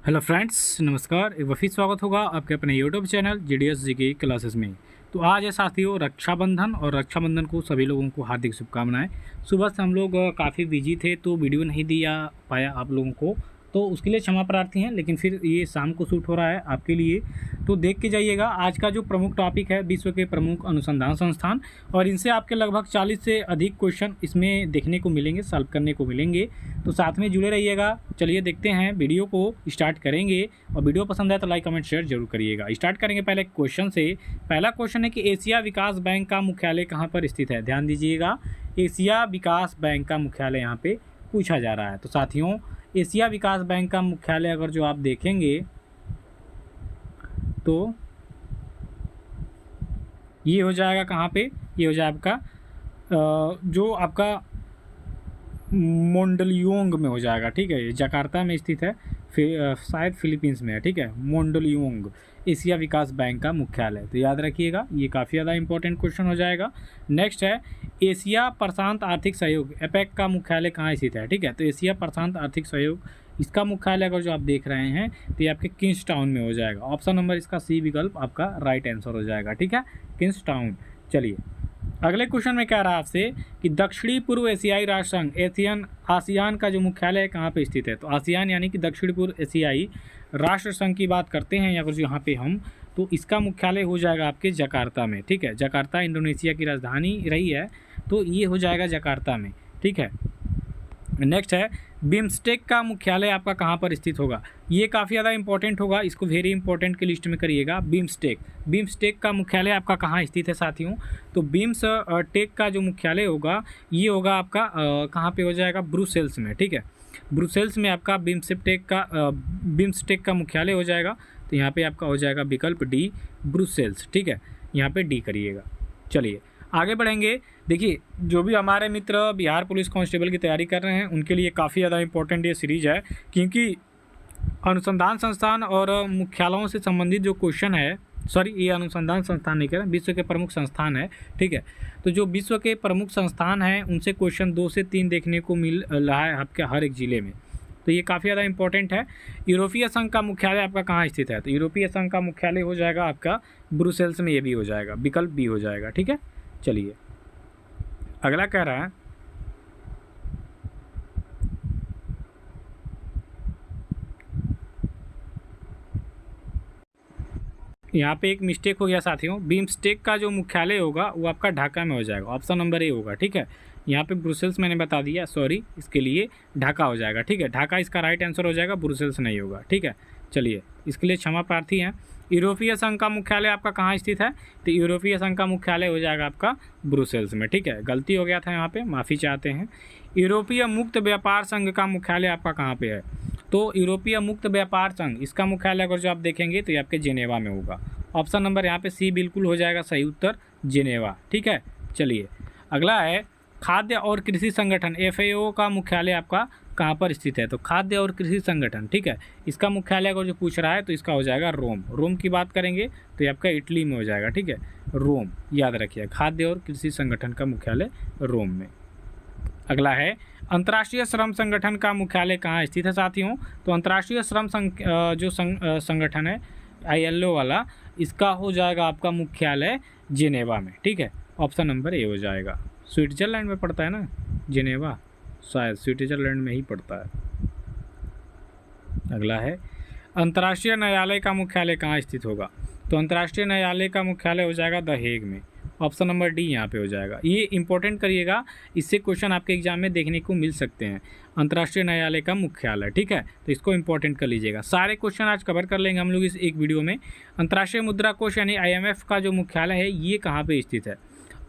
Hello friends, नमस्कार। एक बार फिर स्वागत होगा आपके अपने यूट्यूब चैनल जीडीएस जी की क्लासेस में। तो आज है साथियों रक्षाबंधन, और रक्षाबंधन को सभी लोगों को हार्दिक शुभकामनाएं। सुबह से हम लोग काफ़ी बिजी थे तो वीडियो नहीं दिया पाया आप लोगों को, तो उसके लिए क्षमा प्रार्थी हैं। लेकिन फिर ये शाम को शूट हो रहा है आपके लिए, तो देख के जाइएगा। आज का जो प्रमुख टॉपिक है विश्व के प्रमुख अनुसंधान संस्थान, और इनसे आपके लगभग 40 से अधिक क्वेश्चन इसमें देखने को मिलेंगे, सॉल्व करने को मिलेंगे। तो साथ में जुड़े रहिएगा। चलिए देखते हैं, वीडियो को स्टार्ट करेंगे। और वीडियो पसंद है तो लाइक कमेंट शेयर जरूर करिएगा। स्टार्ट करेंगे पहले क्वेश्चन से। पहला क्वेश्चन है कि एशिया विकास बैंक का मुख्यालय कहाँ पर स्थित है। ध्यान दीजिएगा, एशिया विकास बैंक का मुख्यालय यहाँ पे पूछा जा रहा है। तो साथियों एशिया विकास बैंक का मुख्यालय अगर जो आप देखेंगे तो ये हो जाएगा कहाँ पे, ये हो जाएगा आपका जो आपका मोंडलियोंग में हो जाएगा। ठीक है, ये जकार्ता में स्थित है, फिर शायद फिलीपींस में है। ठीक है, मोंडलियोंग एशिया विकास बैंक का मुख्यालय। तो याद रखिएगा, ये काफ़ी ज़्यादा इंपॉर्टेंट क्वेश्चन हो जाएगा। नेक्स्ट है एशिया प्रशांत आर्थिक सहयोग एपेक का मुख्यालय कहाँ स्थित है। ठीक है, तो एशिया प्रशांत आर्थिक सहयोग इसका मुख्यालय अगर जो आप देख रहे हैं तो ये आपके किंग्स टाउन में हो जाएगा। ऑप्शन नंबर इसका सी विकल्प आपका राइट आंसर हो जाएगा। ठीक है, किंग्स टाउन। चलिए अगले क्वेश्चन में कह रहा है आपसे कि दक्षिणी पूर्व एशियाई राष्ट्र संघ आसियान का जो मुख्यालय है कहाँ पे स्थित है। तो आसियान यानी कि दक्षिण पूर्व एशियाई राष्ट्र संघ की बात करते हैं अगर जो यहाँ पे हम, तो इसका मुख्यालय हो जाएगा आपके जकार्ता में। ठीक है, जकार्ता इंडोनेशिया की राजधानी रही है, तो ये हो जाएगा जकार्ता में। ठीक है, नेक्स्ट है बिम्स्टेक का मुख्यालय आपका कहाँ पर स्थित होगा। ये काफ़ी ज़्यादा इंपॉर्टेंट होगा, इसको वेरी इंपॉर्टेंट की लिस्ट में करिएगा। बिम्स्टेक का मुख्यालय आपका कहाँ स्थित है साथियों। तो बिम्स्टेक का जो मुख्यालय होगा ये होगा आपका कहाँ पे हो जाएगा, ब्रुसेल्स में। ठीक है, ब्रुसेल्स में आपका बिम्स्टेक का मुख्यालय हो जाएगा। तो यहाँ पे आपका हो जाएगा विकल्प डी, ब्रुसेल्स। ठीक है, यहाँ पे डी करिएगा। चलिए आगे बढ़ेंगे। देखिए जो भी हमारे मित्र बिहार पुलिस कांस्टेबल की तैयारी कर रहे हैं उनके लिए काफ़ी ज़्यादा इंपॉर्टेंट ये सीरीज है, क्योंकि अनुसंधान संस्थान और मुख्यालयों से संबंधित जो क्वेश्चन है, सॉरी ये अनुसंधान संस्थान नहीं कह रहे, विश्व के प्रमुख संस्थान है। ठीक है, तो जो विश्व के प्रमुख संस्थान हैं उनसे क्वेश्चन 2 से 3 देखने को मिल रहा है आपके हर एक ज़िले में, तो ये काफ़ी ज़्यादा इंपॉर्टेंट है। यूरोपीय संघ का मुख्यालय आपका कहाँ स्थित है। तो यूरोपीय संघ का मुख्यालय हो जाएगा आपका ब्रुसेल्स में, ये भी हो जाएगा, विकल्प बी हो जाएगा। ठीक है, चलिए अगला कह रहा है यहाँ पे एक मिस्टेक हो गया साथियों। बिम्स्टेक का जो मुख्यालय होगा वो आपका ढाका में हो जाएगा। ऑप्शन नंबर ए होगा। ठीक है, यहाँ पे ब्रुसेल्स मैंने बता दिया, सॉरी, इसके लिए ढाका हो जाएगा। ठीक है, ढाका इसका राइट आंसर हो जाएगा, ब्रुसेल्स नहीं होगा। ठीक है, चलिए इसके लिए क्षमा प्रार्थी हैं। यूरोपीय संघ का मुख्यालय आपका कहाँ स्थित है। तो यूरोपीय संघ का मुख्यालय हो जाएगा आपका ब्रुसेल्स में। ठीक है, गलती हो गया था यहाँ पे, माफ़ी चाहते हैं। यूरोपीय मुक्त व्यापार संघ का मुख्यालय आपका कहाँ पे है। तो यूरोपीय मुक्त व्यापार संघ इसका मुख्यालय अगर जो आप देखेंगे तो ये आपके जेनेवा में होगा। ऑप्शन नंबर यहाँ पे सी बिल्कुल हो जाएगा सही उत्तर, जेनेवा। ठीक है, चलिए अगला है खाद्य और कृषि संगठन FAO का मुख्यालय आपका कहाँ पर स्थित है। तो खाद्य और कृषि संगठन, ठीक है, इसका मुख्यालय अगर जो पूछ रहा है तो इसका हो जाएगा रोम। रोम की बात करेंगे तो ये आपका इटली में हो जाएगा। ठीक है, रोम याद रखिए, खाद्य और कृषि संगठन का मुख्यालय रोम में। अगला है अंतर्राष्ट्रीय श्रम संगठन का मुख्यालय कहाँ स्थित है साथियों। तो अंतर्राष्ट्रीय श्रम संगठन है ILO वाला, इसका हो जाएगा आपका मुख्यालय जेनेवा में। ठीक है, ऑप्शन नंबर ए हो जाएगा। स्विट्जरलैंड में पड़ता है ना जेनेवा, शायद स्विट्जरलैंड में ही पड़ता है। अगला है अंतर्राष्ट्रीय न्यायालय का मुख्यालय कहाँ स्थित होगा। तो अंतर्राष्ट्रीय न्यायालय का मुख्यालय हो जाएगा द हेग में। ऑप्शन नंबर डी यहाँ पे हो जाएगा। ये इंपॉर्टेंट करिएगा, इससे क्वेश्चन आपके एग्जाम में देखने को मिल सकते हैं। अंतर्राष्ट्रीय न्यायालय का मुख्यालय, ठीक है, तो इसको इंपॉर्टेंट कर लीजिएगा। सारे क्वेश्चन आज कवर कर लेंगे हम लोग इस एक वीडियो में। अंतर्राष्ट्रीय मुद्रा कोष यानी IMF का जो मुख्यालय है ये कहाँ पे स्थित है।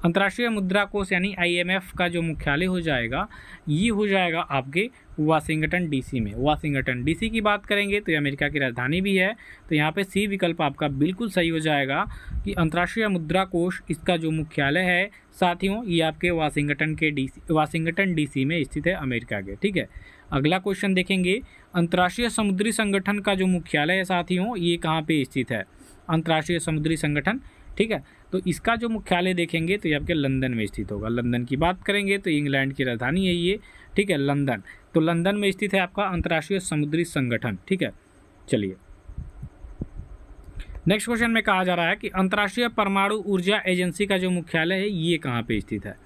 अंतर्राष्ट्रीय मुद्रा कोष यानी IMF का जो मुख्यालय हो जाएगा ये हो जाएगा आपके वाशिंगटन DC में। वाशिंगटन DC की बात करेंगे तो ये अमेरिका की राजधानी भी है, तो यहाँ पे सी विकल्प आपका बिल्कुल सही हो जाएगा कि अंतर्राष्ट्रीय मुद्रा कोष इसका जो मुख्यालय है साथियों ये आपके वाशिंगटन DC में स्थित है, अमेरिका के। ठीक है, अगला क्वेश्चन देखेंगे अंतर्राष्ट्रीय समुद्री संगठन का जो मुख्यालय है साथियों ये कहाँ पे स्थित है। अंतर्राष्ट्रीय समुद्री संगठन, ठीक है, तो इसका जो मुख्यालय देखेंगे तो ये आपके लंदन में स्थित होगा। लंदन की बात करेंगे तो इंग्लैंड की राजधानी है ये। ठीक है, लंदन, तो लंदन में स्थित है आपका अंतर्राष्ट्रीय समुद्री संगठन। ठीक है, चलिए नेक्स्ट क्वेश्चन में कहा जा रहा है कि अंतर्राष्ट्रीय परमाणु ऊर्जा एजेंसी का जो मुख्यालय है ये कहाँ पे स्थित है।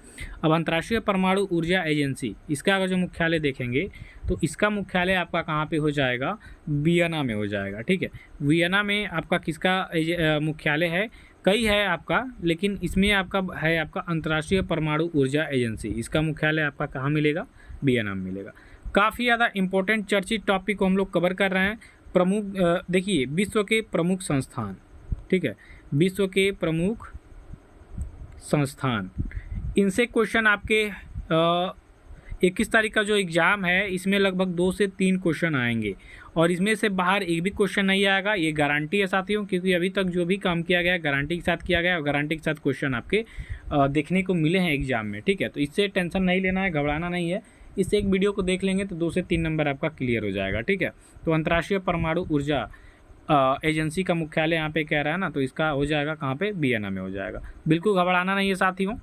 अब अंतर्राष्ट्रीय परमाणु ऊर्जा एजेंसी, इसका अगर जो मुख्यालय देखेंगे तो इसका मुख्यालय आपका कहाँ पे हो जाएगा, वियना में हो जाएगा। ठीक है, वियना में आपका किसका मुख्यालय है, कई है आपका, लेकिन इसमें आपका है आपका अंतर्राष्ट्रीय परमाणु ऊर्जा एजेंसी, इसका मुख्यालय आपका कहाँ मिलेगा, वियना में मिलेगा। काफ़ी ज़्यादा इंपॉर्टेंट चर्चित टॉपिक को हम लोग कवर कर रहे हैं। प्रमुख देखिए विश्व के प्रमुख संस्थान, ठीक है, विश्व के प्रमुख संस्थान, इनसे क्वेश्चन आपके 21 तारीख का जो एग्ज़ाम है इसमें लगभग 2 से 3 क्वेश्चन आएंगे और इसमें से बाहर एक भी क्वेश्चन नहीं आएगा, ये गारंटी है साथियों, क्योंकि अभी तक जो भी काम किया गया गारंटी के साथ किया गया और गारंटी के साथ क्वेश्चन आपके देखने को मिले हैं एग्जाम में। ठीक है, तो इससे टेंशन नहीं लेना है, घबराना नहीं है, इस एक वीडियो को देख लेंगे तो 2 से 3 नंबर आपका क्लियर हो जाएगा। ठीक है, तो अंतर्राष्ट्रीय परमाणु ऊर्जा एजेंसी का मुख्यालय यहाँ पे कह रहा है ना, तो इसका हो जाएगा कहाँ पे, वियना में हो जाएगा। बिल्कुल घबराना नहीं है साथियों,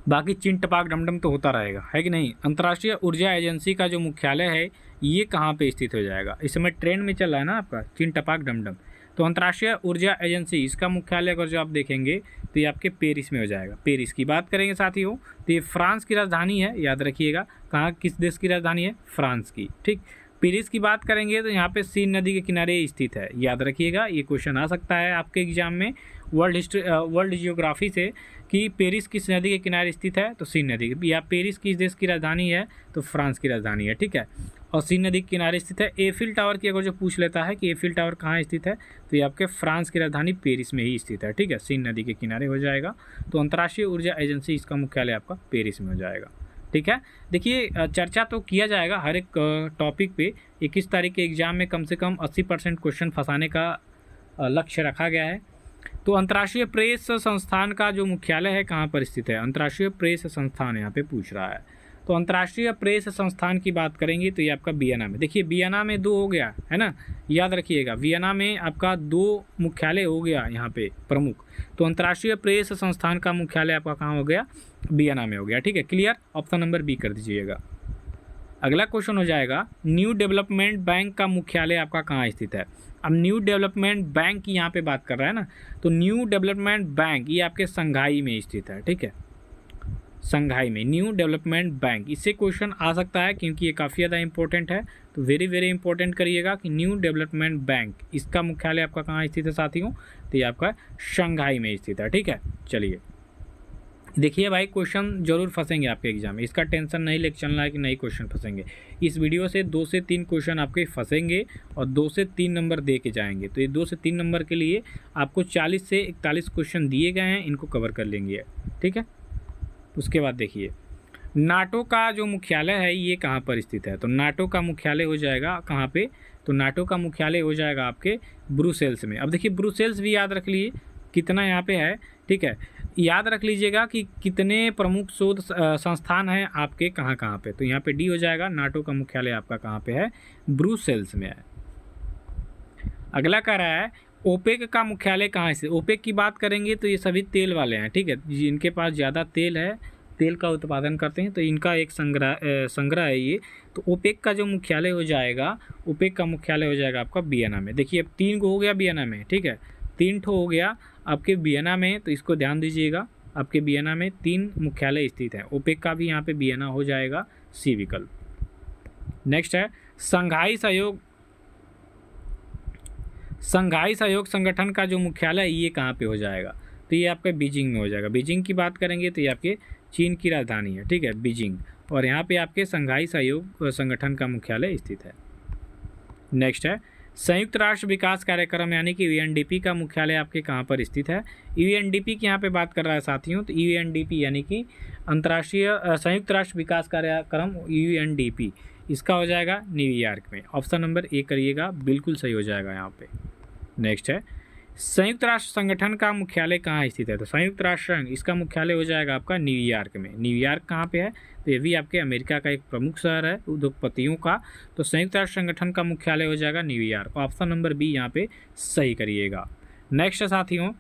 बाकी चिन टपाक डमडम तो होता रहेगा, है कि नहीं। अंतर्राष्ट्रीय ऊर्जा एजेंसी का जो मुख्यालय है ये कहाँ पे स्थित हो जाएगा, इस समय ट्रेंड में चल रहा है ना आपका चिन टपाक डमडम, तो अंतर्राष्ट्रीय ऊर्जा एजेंसी इसका मुख्यालय अगर जो आप देखेंगे तो ये आपके पेरिस में हो जाएगा। पेरिस की बात करेंगे साथियों तो ये फ्रांस की राजधानी है, याद रखिएगा, कहाँ किस देश की राजधानी है, फ्रांस की। ठीक, पेरिस की बात करेंगे तो यहाँ पे सीन नदी के किनारे स्थित है, याद रखिएगा, ये क्वेश्चन आ सकता है आपके एग्जाम में वर्ल्ड जियोग्राफी से कि पेरिस किस नदी के किनारे स्थित है, तो सीन नदी, या पेरिस किस देश की राजधानी है, तो फ्रांस की राजधानी है। ठीक है, और सीन नदी के किनारे स्थित है। एफिल टावर की अगर जो पूछ लेता है कि एफिल टावर कहाँ स्थित है, तो ये आपके फ्रांस की राजधानी पेरिस में ही स्थित है। ठीक है, सीन नदी के किनारे हो जाएगा, तो अंतर्राष्ट्रीय ऊर्जा एजेंसी इसका मुख्यालय आपका पेरिस में हो जाएगा। ठीक है, देखिए चर्चा तो किया जाएगा हर एक टॉपिक पे। 21 तारीख के एग्जाम में कम से कम 80% क्वेश्चन फंसाने का लक्ष्य रखा गया है। तो अंतर्राष्ट्रीय प्रेस संस्थान का जो मुख्यालय है कहाँ पर स्थित है, अंतर्राष्ट्रीय प्रेस संस्थान यहाँ पे पूछ रहा है। तो अंतर्राष्ट्रीय प्रेस संस्थान की बात करेंगे तो ये आपका वियना में, देखिए वियना में 2 हो गया है ना, याद रखिएगा, वियना में आपका 2 मुख्यालय हो गया यहाँ पे प्रमुख, तो अंतर्राष्ट्रीय प्रेस संस्थान का मुख्यालय आपका कहाँ हो गया, वियना में हो गया। ठीक है, क्लियर, ऑप्शन नंबर बी कर दीजिएगा। अगला क्वेश्चन हो जाएगा, न्यू डेवलपमेंट बैंक का मुख्यालय आपका कहाँ स्थित है। अब न्यू डेवलपमेंट बैंक की यहाँ पे बात कर रहा है ना, तो न्यू डेवलपमेंट बैंक ये आपके संघाई में स्थित है। ठीक है, संघाई में न्यू डेवलपमेंट बैंक, इससे क्वेश्चन आ सकता है क्योंकि ये काफ़ी ज़्यादा इंपॉर्टेंट है, तो वेरी इंपॉर्टेंट करिएगा कि न्यू डेवलपमेंट बैंक इसका मुख्यालय आपका कहाँ स्थित है साथियों, तो ये आपका शंघाई में स्थित है। ठीक है, चलिए देखिए भाई, क्वेश्चन जरूर फंसेंगे आपके एग्जाम में, इसका टेंशन नहीं लेके चलना है कि नहीं क्वेश्चन फंसेंगे। इस वीडियो से 2 से 3 क्वेश्चन आपके फंसेंगे और 2 से 3 नंबर दे के जाएंगे। तो ये 2 से 3 नंबर के लिए आपको 40 से 41 क्वेश्चन दिए गए हैं, इनको कवर कर लेंगे। ठीक है, उसके बाद देखिए नाटो का जो मुख्यालय है ये कहाँ पर स्थित है, तो नाटो का मुख्यालय हो जाएगा कहाँ पे, तो नाटो का मुख्यालय हो जाएगा आपके ब्रुसेल्स में। अब देखिए ब्रुसेल्स भी याद रख लिए कितना यहाँ पे है। ठीक है, याद रख लीजिएगा कि कितने प्रमुख शोध संस्थान हैं आपके कहाँ कहाँ पे, तो यहाँ पे डी हो जाएगा, नाटो का मुख्यालय आपका कहाँ पे है, ब्रुसेल्स में है। अगला कह रहा है ओपेक का मुख्यालय कहाँ से, ओपेक की बात करेंगे तो ये सभी तेल वाले हैं। ठीक है, जिनके पास ज़्यादा तेल है, तेल का उत्पादन करते हैं, तो इनका एक संग्रह है ये। तो ओपेक का जो मुख्यालय हो जाएगा, ओपेक का मुख्यालय हो जाएगा आपका वियना में। देखिए अब 3 को हो गया वियना में, ठीक है, 3 ठो हो गया आपके वियना में, तो इसको ध्यान दीजिएगा, आपके वियना में 3 मुख्यालय स्थित है। ओपेक का भी यहाँ पे वियना हो जाएगा, सी विकल्प। नेक्स्ट है संघाई सहयोग संगठन का जो मुख्यालय है ये कहाँ पे हो जाएगा, तो ये आपका बीजिंग में हो जाएगा। बीजिंग की बात करेंगे तो ये आपके चीन की राजधानी है। ठीक है, बीजिंग, और यहाँ पे आपके संघाई सहयोग संगठन का मुख्यालय स्थित है। नेक्स्ट है संयुक्त राष्ट्र विकास कार्यक्रम यानी कि यूएनडीपी का मुख्यालय आपके कहाँ पर स्थित है। यूएनडीपी की यहाँ पे बात कर रहा है साथियों, तो यूएनडीपी यानी कि अंतर्राष्ट्रीय संयुक्त राष्ट्र विकास कार्यक्रम यूएनडीपी, इसका हो जाएगा न्यूयॉर्क में। ऑप्शन नंबर ए करिएगा, बिल्कुल सही हो जाएगा यहाँ पे। नेक्स्ट है संयुक्त राष्ट्र संगठन का मुख्यालय कहाँ स्थित है, तो संयुक्त राष्ट्र संघ इसका मुख्यालय हो जाएगा आपका न्यूयॉर्क में। न्यूयॉर्क कहाँ पे है, तो ये भी आपके अमेरिका का एक प्रमुख शहर है उद्योगपतियों का, तो संयुक्त राष्ट्र संगठन का मुख्यालय हो जाएगा न्यूयॉर्क। ऑप्शन नंबर बी यहाँ पे सही करिएगा। नेक्स्ट साथियों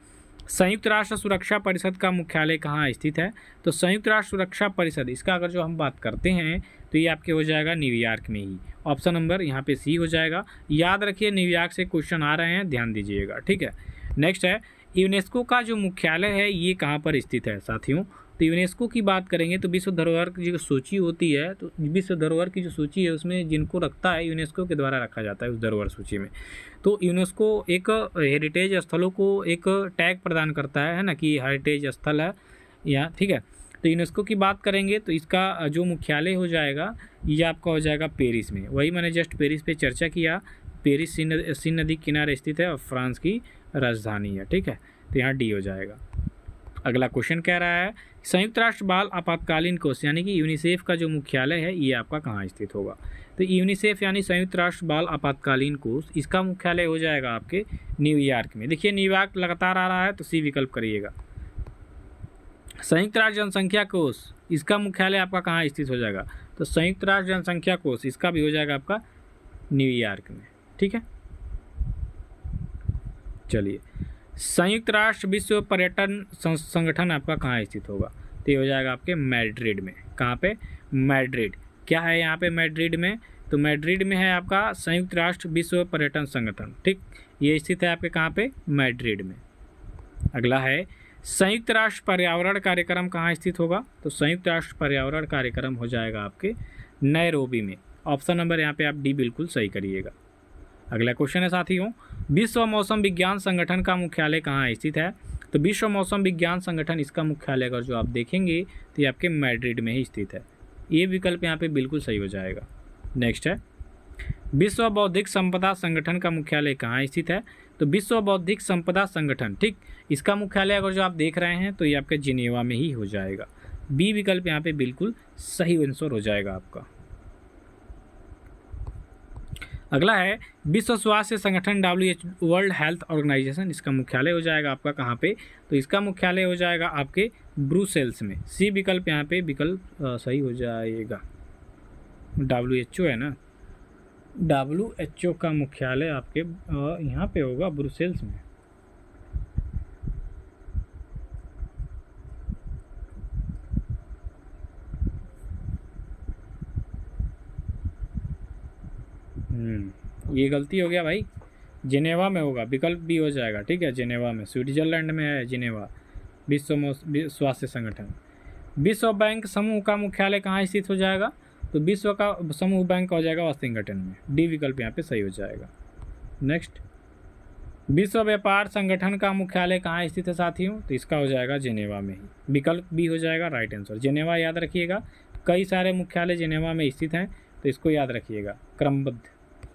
संयुक्त राष्ट्र सुरक्षा परिषद का मुख्यालय कहाँ स्थित है, तो संयुक्त राष्ट्र सुरक्षा परिषद इसका अगर जो हम बात करते हैं तो ये आपके हो जाएगा न्यूयॉर्क में ही। ऑप्शन नंबर यहाँ पे सी हो जाएगा। याद रखिए न्यूयॉर्क से क्वेश्चन आ रहे हैं, ध्यान दीजिएगा, ठीक है। नेक्स्ट है यूनेस्को का जो मुख्यालय है ये कहाँ पर स्थित है साथियों। तो यूनेस्को की बात करेंगे तो विश्व धरोहर की जो सूची होती है, तो विश्व धरोहर की जो सूची है उसमें जिनको रखता है यूनेस्को के द्वारा रखा जाता है उस धरोहर सूची में। तो यूनेस्को एक हेरिटेज स्थलों को एक टैग प्रदान करता है ना, कि हेरिटेज स्थल है या, ठीक है। तो यूनेस्को की बात करेंगे तो इसका जो मुख्यालय हो जाएगा ये आपका हो जाएगा पेरिस में। वही मैंने जस्ट पेरिस पे चर्चा किया। पेरिस सीन नदी किनारे स्थित है और फ्रांस की राजधानी है, ठीक है। तो यहाँ डी हो जाएगा। अगला क्वेश्चन कह रहा है संयुक्त राष्ट्र बाल आपातकालीन कोष यानी कि यूनिसेफ का जो मुख्यालय है ये आपका कहाँ स्थित होगा। तो यूनिसेफ यानी संयुक्त राष्ट्र बाल आपातकालीन कोष, इसका मुख्यालय हो जाएगा आपके न्यूयॉर्क में। देखिए न्यूयॉर्क लगातार आ रहा है तो सी विकल्प करिएगा। संयुक्त राष्ट्र जनसंख्या कोष, इसका मुख्यालय आपका कहाँ स्थित हो जाएगा। तो संयुक्त राष्ट्र जनसंख्या कोष इसका भी हो जाएगा आपका न्यूयॉर्क में, ठीक है। चलिए संयुक्त राष्ट्र विश्व पर्यटन संगठन आपका कहाँ स्थित होगा। तो ये हो जाएगा आपके मैड्रिड में। कहाँ पे, मैड्रिड। क्या है यहाँ पे मैड्रिड में, तो मैड्रिड में है आपका संयुक्त राष्ट्र विश्व पर्यटन संगठन, ठीक। ये स्थित है आपके कहाँ पे, मैड्रिड में। अगला है संयुक्त राष्ट्र पर्यावरण कार्यक्रम कहाँ स्थित होगा। तो संयुक्त राष्ट्र पर्यावरण कार्यक्रम हो जाएगा आपके नैरोबी में। ऑप्शन नंबर यहाँ पे आप डी बिल्कुल सही करिएगा। अगला क्वेश्चन है साथियों विश्व मौसम विज्ञान संगठन का मुख्यालय कहाँ स्थित है। तो विश्व मौसम विज्ञान संगठन इसका मुख्यालय अगर जो आप देखेंगे तो ये आपके मैड्रिड में ही स्थित है। ये विकल्प यहाँ पे बिल्कुल सही हो जाएगा। नेक्स्ट है विश्व बौद्धिक संपदा संगठन का मुख्यालय कहाँ स्थित है। तो विश्व बौद्धिक संपदा संगठन, ठीक, इसका मुख्यालय अगर जो आप देख रहे हैं तो ये आपके जिनेवा में ही हो जाएगा। बी विकल्प यहाँ पे बिल्कुल सही आंसर हो जाएगा आपका। अगला है विश्व स्वास्थ्य संगठन WHO वर्ल्ड हेल्थ ऑर्गेनाइजेशन, इसका मुख्यालय हो जाएगा आपका कहाँ पे। तो इसका मुख्यालय हो जाएगा आपके ब्रुसेल्स में। सी विकल्प यहाँ पे विकल्प सही हो जाएगा। WHO है ना, WHO का मुख्यालय आपके यहाँ पे होगा ब्रुसेल्स में। ये गलती हो गया भाई, जिनेवा में होगा, विकल्प भी हो जाएगा, ठीक है। जिनेवा में, स्विट्जरलैंड में है जिनेवा विश्व स्वास्थ्य संगठन। विश्व बैंक समूह का मुख्यालय कहाँ स्थित हो जाएगा। तो विश्व का समूह बैंक हो जाएगा वाशिंगटन में। डी विकल्प यहाँ पे सही हो जाएगा। नेक्स्ट विश्व व्यापार संगठन का मुख्यालय कहाँ स्थित है साथियों। तो इसका हो जाएगा जिनेवा में ही। विकल्प बी हो जाएगा राइट आंसर। जिनेवा याद रखिएगा, कई सारे मुख्यालय जिनेवा में स्थित हैं तो इसको याद रखिएगा क्रमबद्ध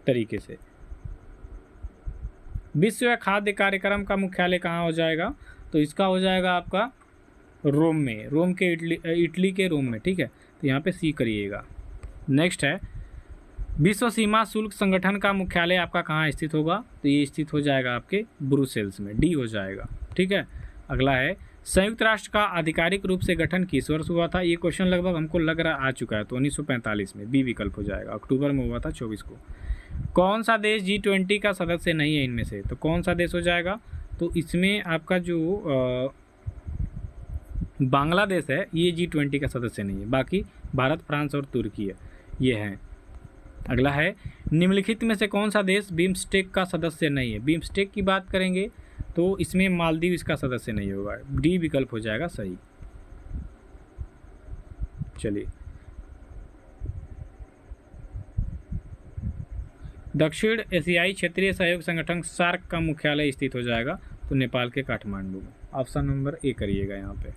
तरीके से। विश्व खाद्य कार्यक्रम का मुख्यालय कहाँ हो जाएगा। तो इसका हो जाएगा आपका रोम में, रोम के इटली के रोम में, ठीक है। तो यहाँ पे सी करिएगा। नेक्स्ट है विश्व सीमा शुल्क संगठन का मुख्यालय आपका कहाँ स्थित होगा। तो ये स्थित हो जाएगा आपके ब्रुसेल्स में। डी हो जाएगा, ठीक है। अगला है संयुक्त राष्ट्र का आधिकारिक रूप से गठन किस वर्ष हुआ था। ये क्वेश्चन लगभग हमको लग रहा आ चुका है, तो 1945 में। बी विकल्प हो जाएगा, अक्टूबर में हुआ था 24 को। कौन सा देश G20 का सदस्य नहीं है इनमें से। तो कौन सा देश हो जाएगा। तो इसमें आपका जो बांग्लादेश है ये G20 का सदस्य नहीं है, बाकी भारत, फ्रांस और तुर्की है, ये हैं। अगला है निम्नलिखित में से कौन सा देश बिम्स्टेक का सदस्य नहीं है। बिम्स्टेक की बात करेंगे तो इसमें मालदीव इसका सदस्य नहीं होगा। डी विकल्प हो जाएगा सही। चलिए दक्षिण एशियाई क्षेत्रीय सहयोग संगठन सार्क का मुख्यालय स्थित हो जाएगा तो नेपाल के काठमांडू में। ऑप्शन नंबर ए करिएगा यहाँ पे।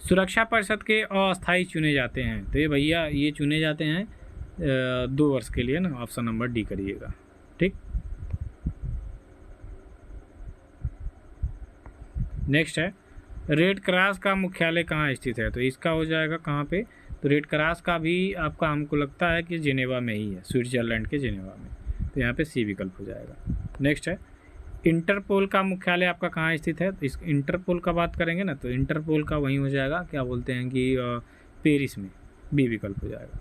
सुरक्षा परिषद के अस्थायी चुने जाते हैं तो ये भैया ये चुने जाते हैं 2 वर्ष के लिए ना। ऑप्शन नंबर डी करिएगा, ठीक। नेक्स्ट है रेड क्रॉस का मुख्यालय कहाँ स्थित है। तो इसका हो जाएगा कहाँ पे। तो रेड क्रॉस का भी आपका हमको लगता है कि जिनेवा में ही है, स्विट्जरलैंड के जिनेवा में। तो यहाँ पे सी विकल्प हो जाएगा। नेक्स्ट है इंटरपोल का मुख्यालय आपका कहाँ स्थित है। तो इस इंटरपोल का बात करेंगे ना तो इंटरपोल का वहीं हो जाएगा, क्या बोलते हैं कि पेरिस में। बी विकल्प हो जाएगा।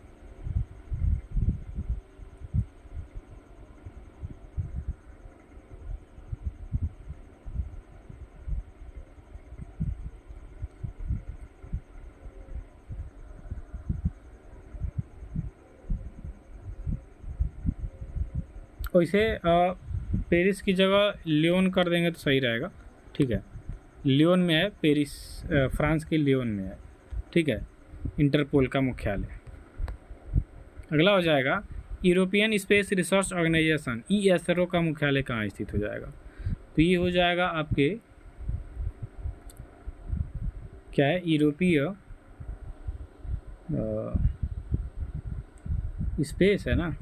वैसे पेरिस की जगह लियोन कर देंगे तो सही रहेगा, ठीक है। लियोन में है पेरिस, फ्रांस के लियोन में है, ठीक है, इंटरपोल का मुख्यालय। अगला हो जाएगा European space research organisation, ESRO का मुख्यालय कहाँ स्थित हो जाएगा? तो ये हो जाएगा आपके क्या है, यूरोपीय स्पेस है ना,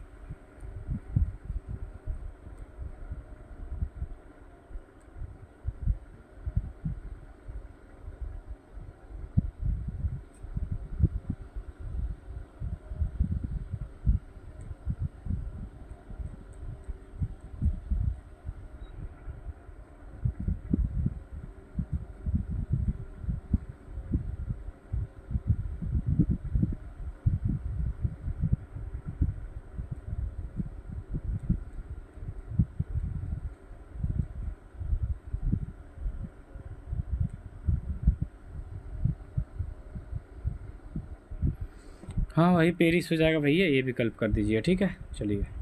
हाँ वही पेरिस हो जाएगा भैया, ये विकल्प कर दीजिए, ठीक है, चलिए।